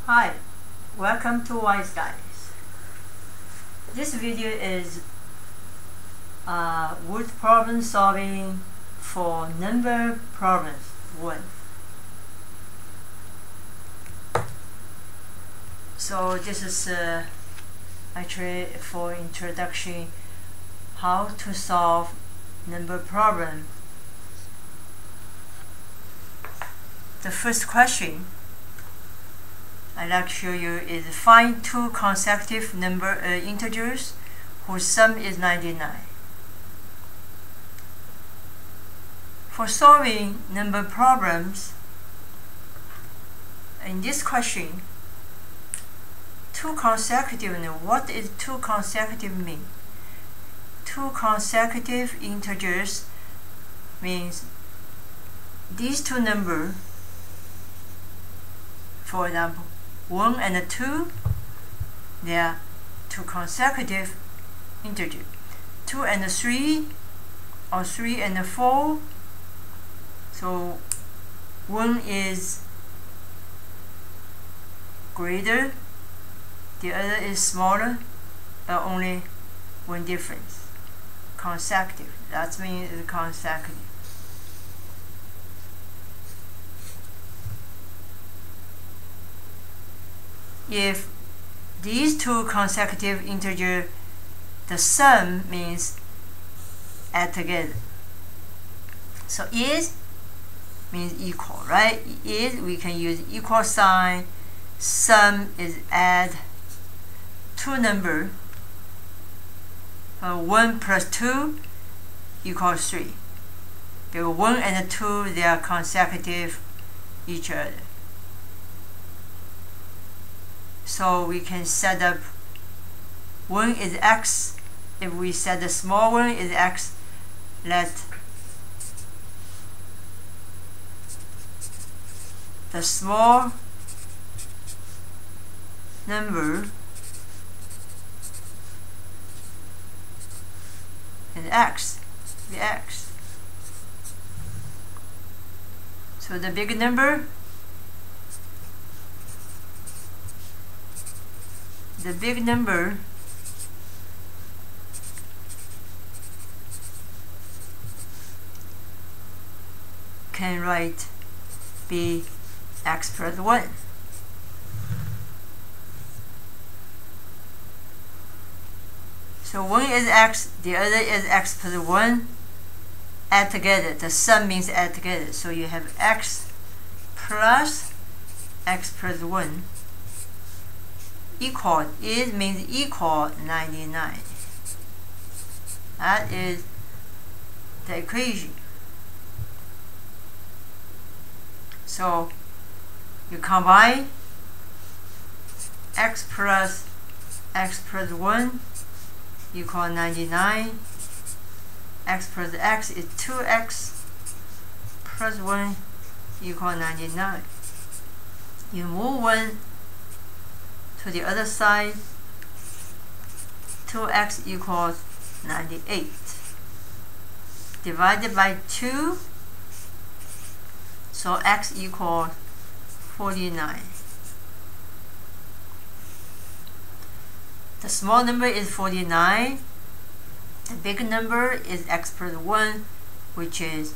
Hi, welcome to Wise Guys. This video is word problem solving for number problems 1. So this is actually for introduction how to solve number problem. The first question I'd like to show you is find two consecutive integers whose sum is 99. For solving number problems, in this question, two consecutive, what is two consecutive mean? Two consecutive integers means these two numbers, for example, 1 and 2, they are two consecutive integers. 2 and 3, or 3 and 4. So 1 is greater, the other is smaller, but only one difference. Consecutive. That means it's consecutive. If these two consecutive integers, the sum means add together. So is means equal, right? Is, we can use equal sign. Sum is add two numbers. 1 plus 2 equals 3. Because 1 and 2, they are consecutive each other. So we can set up 1 is x. If we set the small one is x, let the small number is x, be x. So the big number, can write be x plus 1. So 1 is x, the other is x plus 1. Add together. The sum means add together. So you have x plus x plus 1 equal, is means equal 99. That is the equation. So you combine x plus 1 equal 99. X plus x is 2x plus 1 equal 99. You move 1 to the other side, 2x equals 98. Divided by 2, so x equals 49. The small number is 49. The big number is x plus 1, which is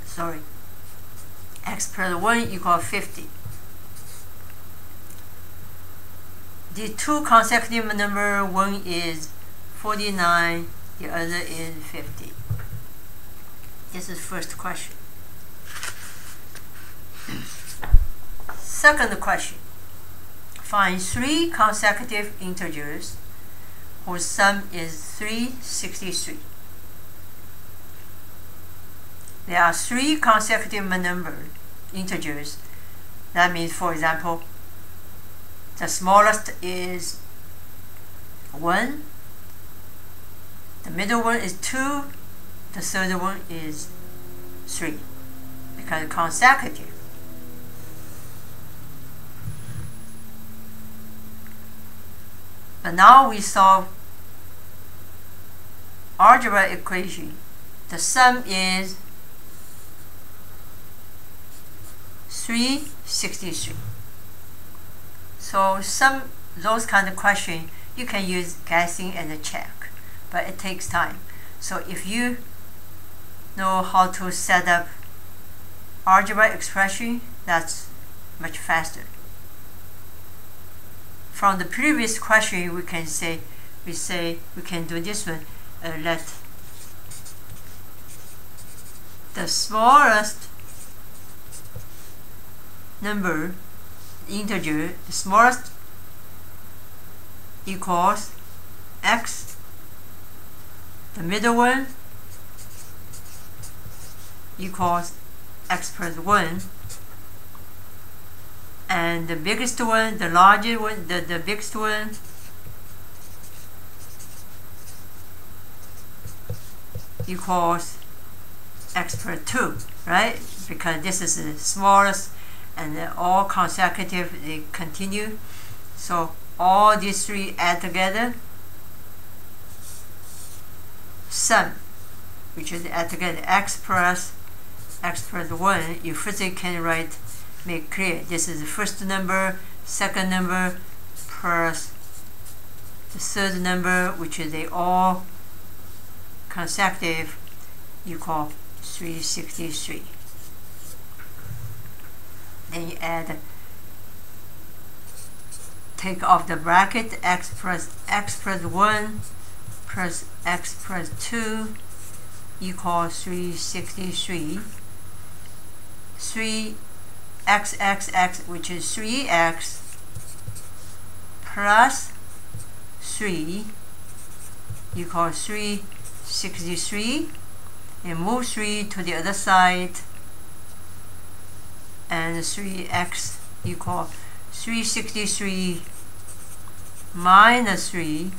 sorry, x plus 1 equals 50. The two consecutive number, one is 49, the other is 50. This is first question. Second question. Find 3 consecutive integers whose sum is 363. There are 3 consecutive integers. That means, for example, the smallest is 1, the middle one is 2, the third one is 3, because consecutive. But now we solve algebra equation. The sum is 363. So those kind of questions you can use guessing and a check, but it takes time. So if you know how to set up algebra expression, that's much faster. From the previous question, we can do this one. Let the smallest number, integer, the smallest equals x, the middle one equals x plus 1, and the biggest one, the larger one, the biggest one equals x plus 2, right? Because this is the smallest and all consecutive, they continue. So all these three add together, sum, which is add together x plus 1. You first can write, make clear, this is the first number, second number, plus the third number, which is they all consecutive, equal 363. Then you add, take off the bracket, x plus 1 plus x plus 2 equals 363. 3xxx, which is 3x plus 3 equals 363, and move 3 to the other side, and 3x equals 363 minus 3,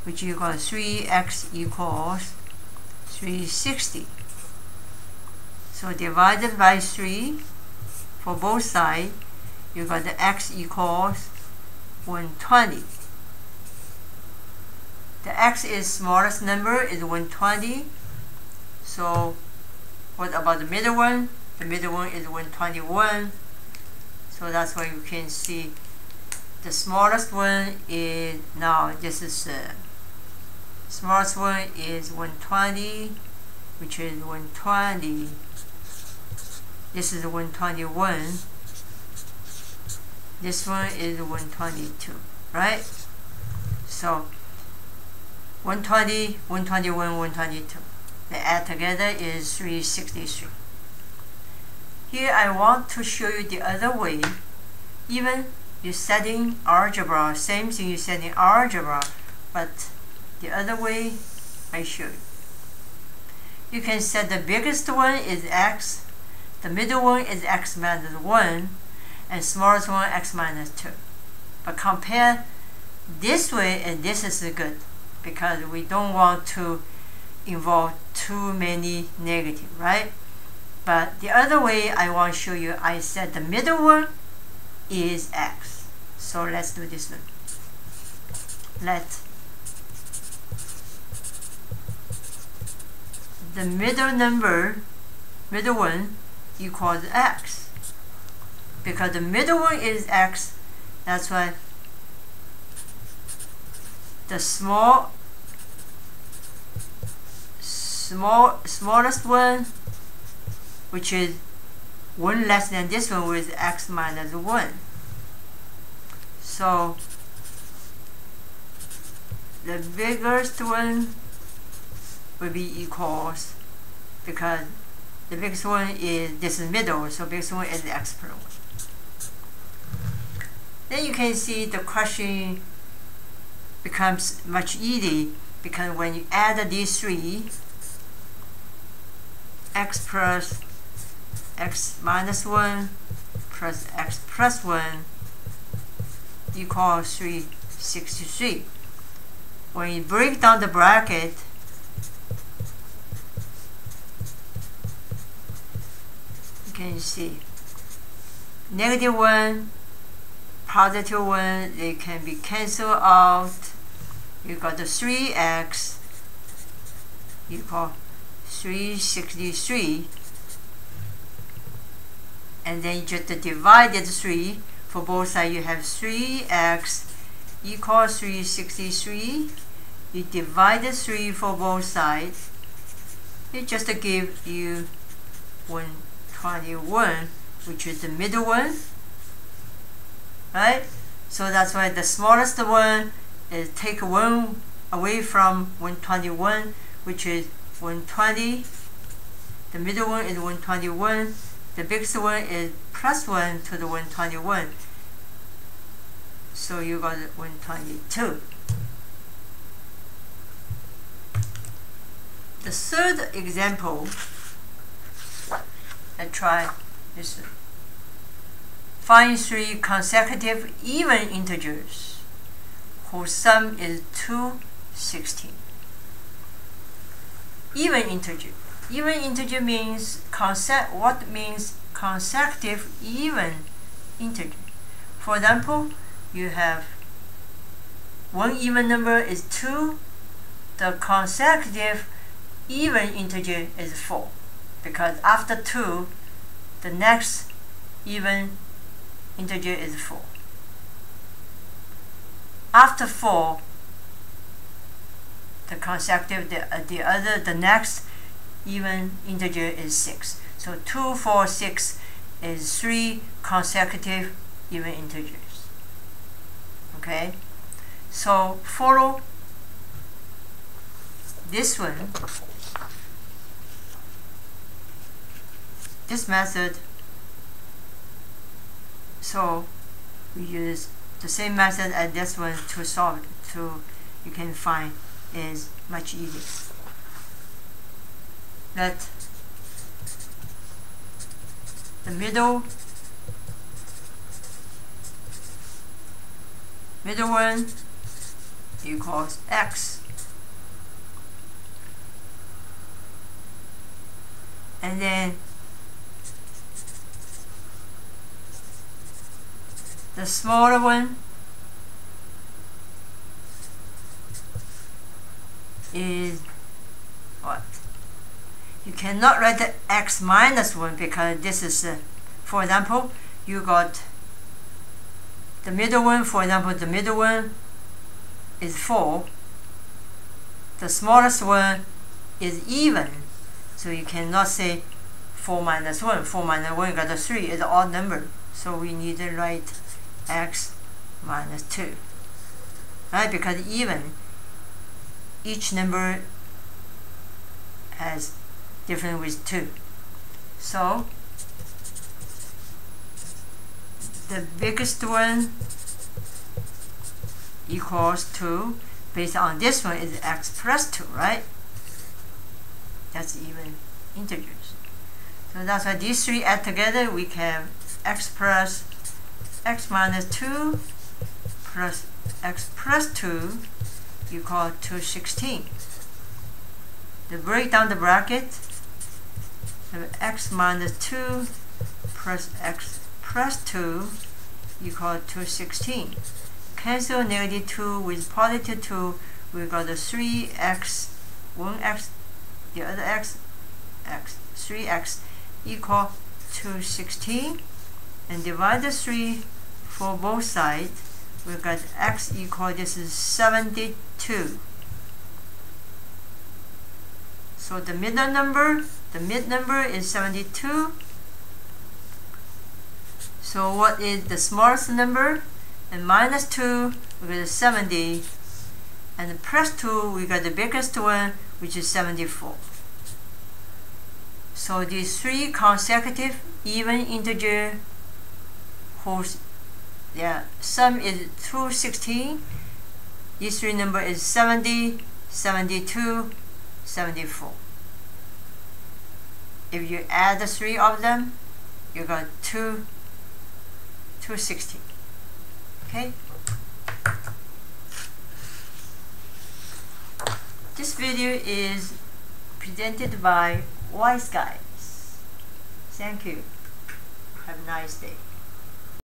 which equals 3x equals 360. So divided by 3 for both sides, you got the x equals 120. The x is smallest number is 120. So what about the middle one? The middle one is 121. So that's why you can see the smallest one is, now this is smallest one is 120, which is 120. This is 121. This one is 122, right? So 120, 121, 122. The add together is 363. Here I want to show you the other way. Even you setting algebra, same thing you set in algebra, but the other way I show you. You can set the biggest one is x, the middle one is x minus 1, and smallest one x minus 2. But compare this way, and this is good because we don't want to involve too many negative, right? But the other way I want to show you, I said the middle one is x. So let's do this one. Let the middle number, middle one, equals x. Because the middle one is x, that's why the smallest one, which is 1 less than this one, with x minus 1. So the biggest one will be equals, because the biggest one is, this is middle, so biggest one is x plus 1. Then you can see the question becomes much easy, because when you add these three, x plus x minus 1 plus x plus 1 equals 363. When you break down the bracket, you can see negative 1, positive 1, they can be cancelled out. You got the 3x equal 363, and then you just divided 3. For both sides, you have 3x equals 363. You divided 3 for both sides. It just give you 121, which is the middle one, right? So that's why the smallest one is take 1 away from 121, which is 120. The middle one is 121. The biggest one is plus 1 to the 121. So you got 122. The third example, let's try this. Find 3 consecutive even integers whose sum is 216. Even integer. Even integer means what means consecutive even integer. For example, you have one even number is 2. The consecutive even integer is 4, because after 2, the next even integer is 4. After 4, the consecutive, the next even integer is 6. So 2, 4, 6 is 3 consecutive even integers. Okay? So follow this one, this method. So we use the same method as this one to solve it. So you can find is much easier. Let the middle one equals x, and then the smaller one is what? You cannot write the x minus 1 because this is, for example, you got the middle one. For example, the middle one is 4. The smallest one is even. So you cannot say 4 minus 1. 4 minus 1 got a 3 is an odd number. So we need to write x minus 2. Right? Because even, each number has different with 2. So the biggest one equals 2. Based on this one is x plus 2, right? That's even integers. So that's why these 3 add together, we can x plus x minus 2 plus x plus 2 equal 216. To break down the bracket, x minus 2 plus x plus 2 equal 216. Cancel negative 2 with positive 2. We got the 3x, 1x, the other x, 3x equal 216. And divide the 3 for both sides. We got x equal, this is 72. So the mid number is 72. So what is the smallest number? And minus 2, we got 70. And plus 2, we got the biggest one, which is 74. So these 3 consecutive even integer whose sum is 216. These 3 number is 70, 72, 74. If you add the 3 of them, you got 260. Okay? This video is presented by Wise Guys. Thank you. Have a nice day.